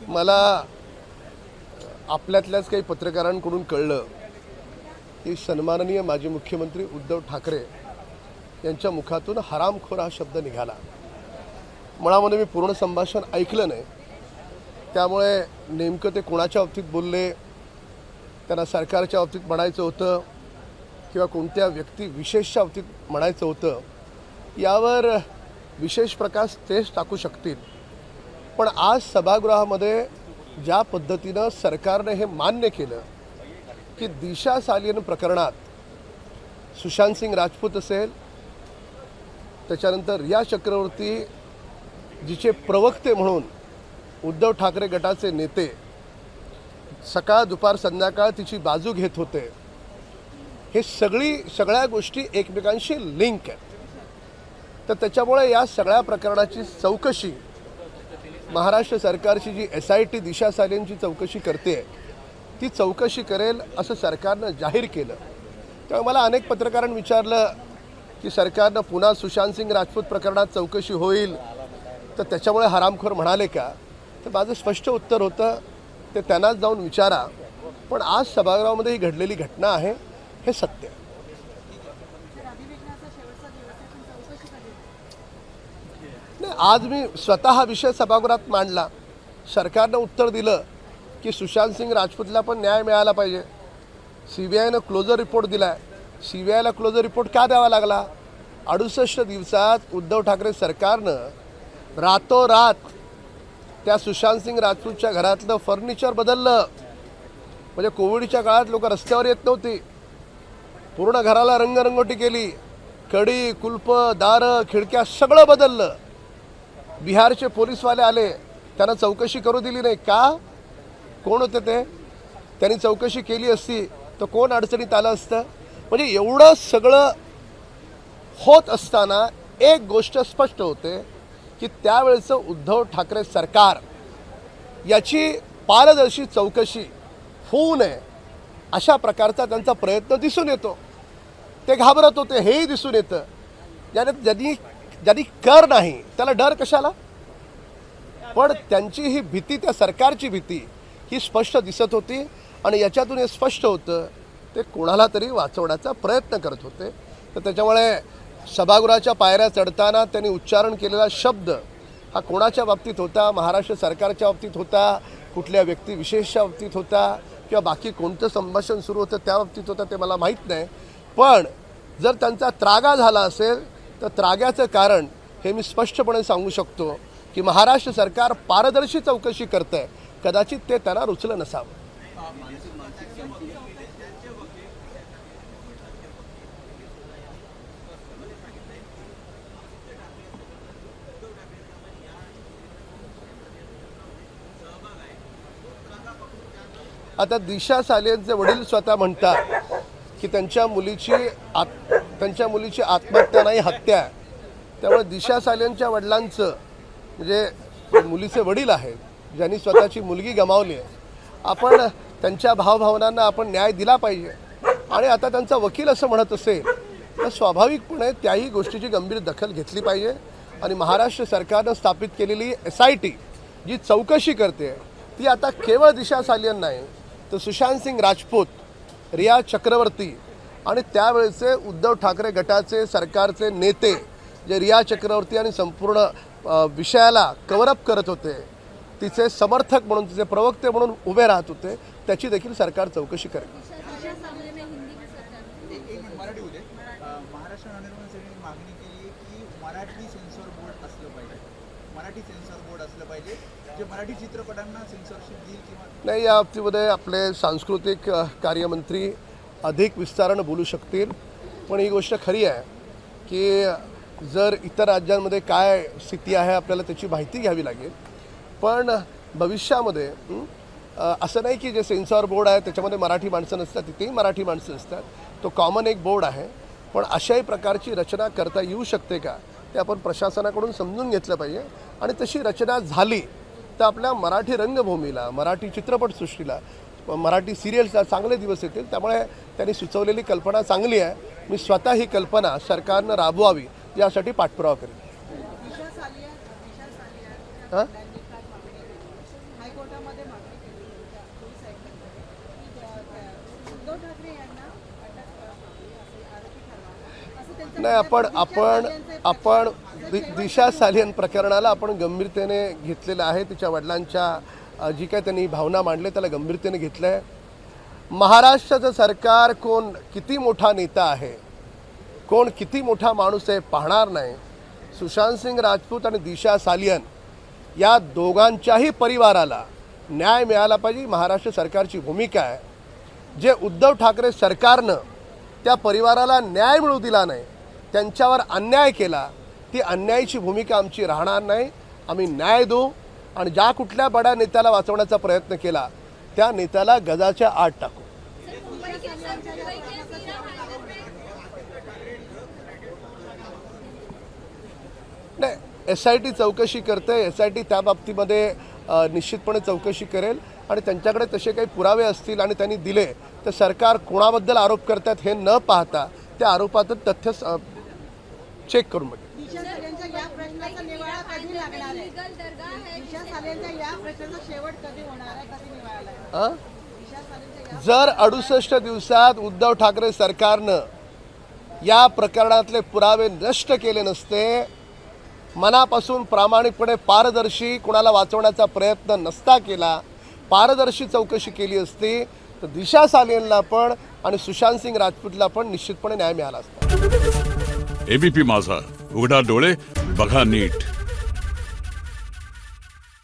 मला आपल्यातल्याच काही पत्रकारांकडून कळलं की सन्माननीय माजी मुख्यमंत्री उद्धव ठाकरे यांच्या मुखातून हरामखोर हा शब्द निघाला। मुळामध्ये मी पूर्ण संभाषण ऐकलं नाही, त्यामुळे नेमकं ते कोणाच्या बाबतीत बोलले, त्यांना सरकारच्या बाबतीत म्हणायचं होतं किंवा कोणत्या व्यक्ती विशेषच्या बाबतीत म्हणायचं होतं यावर विशेष प्रकाश तेच टाकू शकतील। पण आज सभागृहामध्ये ज्या पद्धतीनं सरकारने हे मान्य केलं की दिशा सालियन प्रकरणात सुशांत सिंग राजपूत असेल, त्याच्यानंतर रिया चक्रवर्ती जिचे प्रवक्ते म्हणून उद्धव ठाकरे गटाचे नेते सकाळ दुपार संध्याकाळ तिची बाजू घेत होते, हे सगळ्या गोष्टी एकमेकांशी लिंक आहेत। तर त्याच्यामुळे या सगळ्या प्रकरणाची चौकशी महाराष्ट्र सरकारची जी SIT दिशा सालियनची चौकशी करते ती चौकशी करेल असं सरकारनं जाहीर केलं। त्यामुळे मला अनेक पत्रकारांनी विचारलं की सरकारनं पुन्हा सुशांत सिंग राजपूत प्रकरणात चौकशी होईल तर त्याच्यामुळे हरामखोर म्हणाले का? तर माझं स्पष्ट उत्तर होतं ते त्यांनाच जाऊन विचारा। पण आज सभागृहामध्ये ही घडलेली घटना आहे, हे सत्य आहे। नाही, आज मी स्वतः हा विषय सभागृहात मांडला। सरकारनं उत्तर दिलं की सुशांत सिंग राजपूतला पण न्याय मिळाला पाहिजे। CBIनं क्लोजर रिपोर्ट दिला आहे। CBIला क्लोजर रिपोर्ट का द्यावा लागला? 68 दिवसात उद्धव ठाकरे सरकारनं रातोरात त्या सुशांत सिंग राजपूतच्या घरातलं फर्निचर बदललं। म्हणजे कोविडच्या काळात लोक रस्त्यावर येत नव्हती, पूर्ण घराला रंगरंगोटी केली, कडी कुलप दारं खिडक्या सगळं बदललं। बिहारचे पोलीसवाले आले, त्यांना चौकशी करू दिली नाही का? कोण होते ते? त्यांनी चौकशी केली असती तर कोण अडचणीत आलं असतं? म्हणजे एवढं सगळं होत असताना एक गोष्ट स्पष्ट होते की त्यावेळेचं उद्धव ठाकरे सरकार याची पारदर्शी चौकशी होऊ नये अशा प्रकारचा त्यांचा प्रयत्न दिसून येतो। ते घाबरत होते हेही दिसून येतं। ज्यांनी कर नाही त्याला डर कशाला? पण त्यांची ही भीती, त्या सरकारची भीती ही स्पष्ट दिसत होती आणि याच्यातून हे स्पष्ट होतं ते कोणाला तरी वाचवण्याचा प्रयत्न करत होते। तर त्याच्यामुळे सभागृहाच्या पायऱ्या चढताना त्यांनी उच्चारण केलेला शब्द हा कोणाच्या बाबतीत होता? महाराष्ट्र सरकारच्या बाबतीत होता, कुठल्या व्यक्ती विशेषच्या बाबतीत होता किंवा बाकी कोणतं संभाषण सुरू होतं त्या बाबतीत होतं ते मला माहीत नाही। पण जर त्यांचा त्रागा झाला असेल तर त्राग्याचं कारण हे मी स्पष्टपणे सांगू शकतो की महाराष्ट्र सरकार पारदर्शी चौकशी करतंय, कदाचित ते त्यांना रुचलं नसावं। आता दिशा सालियनचे वडील स्वतः म्हणतात की त्यांच्या मुलीची आत्महत्या नाही, हत्या आहे। त्यामुळे दिशा सालियनच्या वडिलांचं, म्हणजे मुलीचे वडील आहेत ज्यांनी स्वतःची मुलगी गमावली आहे, आपण त्यांच्या भावभावनांना आपण न्याय दिला पाहिजे। आणि आता त्यांचा वकील असं म्हणत असेल तर स्वाभाविकपणे त्याही गोष्टीची गंभीर दखल घेतली पाहिजे। आणि महाराष्ट्र सरकारनं स्थापित केलेली SIT जी चौकशी करते ती आता केवळ दिशा सालियन नाही तर सुशांत सिंग राजपूत, रिया चक्रवर्ती आणि त्यावेळेचे उद्धव ठाकरे गटाचे सरकारचे नेते जे रिया चक्रवर्ती आणि संपूर्ण विषयाला कव्हरअप करत होते, तिचे समर्थक म्हणून, तिचे प्रवक्ते म्हणून उभे राहत होते, त्याची देखील सरकार चौकशी करेल। महाराष्ट्र नवनिर्माण सेनेने मागणी केली की मराठी सेन्सॉर बोर्ड असलं पाहिजे, मराठी सेन्सॉर बोर्ड असलं पाहिजे जे मराठी चित्रपटांना सेन्सॉरशिप देईल किंवा नाही। या बाबतीमध्ये आपले सांस्कृतिक कार्यमंत्री अधिक विस्तारानं बोलू शकतील। पण ही गोष्ट खरी आहे की जर इतर राज्यांमध्ये काय स्थिती आहे आपल्याला त्याची माहिती घ्यावी लागेल। पण भविष्यामध्ये असं नाही की जे सेन्सॉर बोर्ड आहे त्याच्यामध्ये मराठी माणसं नसतात, तिथेही मराठी माणसं असतात, तो कॉमन एक बोर्ड आहे। पण अशाही प्रकारची रचना करता येऊ शकते का ते आपण प्रशासनाकडून समजून घेतलं पाहिजे। आणि तशी रचना झाली तर आपल्या मराठी रंगभूमीला, मराठी चित्रपटसृष्टीला, मराठी सिरियल्सला चांगले दिवस येतील। त्यामुळे त्यांनी सुचवलेली कल्पना चांगली आहे। मी स्वतः ही कल्पना सरकारनं राबवावी यासाठी पाठपुरावा करेन। हां कोर्टामध्ये मागणी केली होत्या पोलीस आयुक्तांकडे की उद्धव ठाकरे यांना अटक करावी, असे आरोपी ठरवा, असं त्यांचं नाही, आपण दिशा सालियन प्रकरणाला आपण गंभीरतेने घेतलेलं आहे. तिच्या वडिलांच्या जी काय त्यांनी भावना मांडले त्याला गंभीरतेने घेतलं आहे. महाराष्ट्राचं सरकार कोण किती मोठा नेता आहे, कोण किती मोठा माणूस आहे पाहणार नाही. सुशांत सिंग राजपूत आणि दिशा सालियन या दोघांच्याही परिवाराला न्याय मिळाला पाहिजे. महाराष्ट्र सरकारची भूमिका आहे. जे उद्धव ठाकरे सरकारनं त्या परिवाराला न्याय मिळू दिला नाही, त्यांच्यावर अन्याय केला, ती अन्यायाची भूमिका आमची राहणार नाही. आम्ही न्याय देऊ आणि ज्या कुठल्या बड्या नेत्याला वाचवण्याचा प्रयत्न केला त्या नेत्याला गजाच्या आत टाकू. नाही, SIT चौकशी करते. SIT त्या बाबतीमध्ये निश्चितपणे चौकशी करेल आणि त्यांच्याकडे तसे काही पुरावे असतील आणि त्यांनी दिले तर सरकार कोणाबद्दल आरोप करतात हे न पाहता त्या आरोपाचं तथ्य चेक करून बघेल. दिशा सालेंच्या या प्रश्नाचा निवाडा कधी लागणार आहे? दिशा सालेंच्या या प्रश्नाचा शेवट कधी होणार आहे, कधी निवाडा लागणार? दिशा सालेंच्या जर 68 दिवसात उद्धव ठाकरे सरकारनं या प्रकरणातले पुरावे नष्ट केले नसते, मनापासून प्रामाणिकपणे पारदर्शी कुणाला वाचवण्याचा प्रयत्न नसता केला, पारदर्शी चौकशी केली असती तर दिशा सालियनला पण आणि सुशांत सिंग राजपूतला पण निश्चितपणे न्याय मिळाला असता. ABP माझा, उघडा डोळे बघा नीट.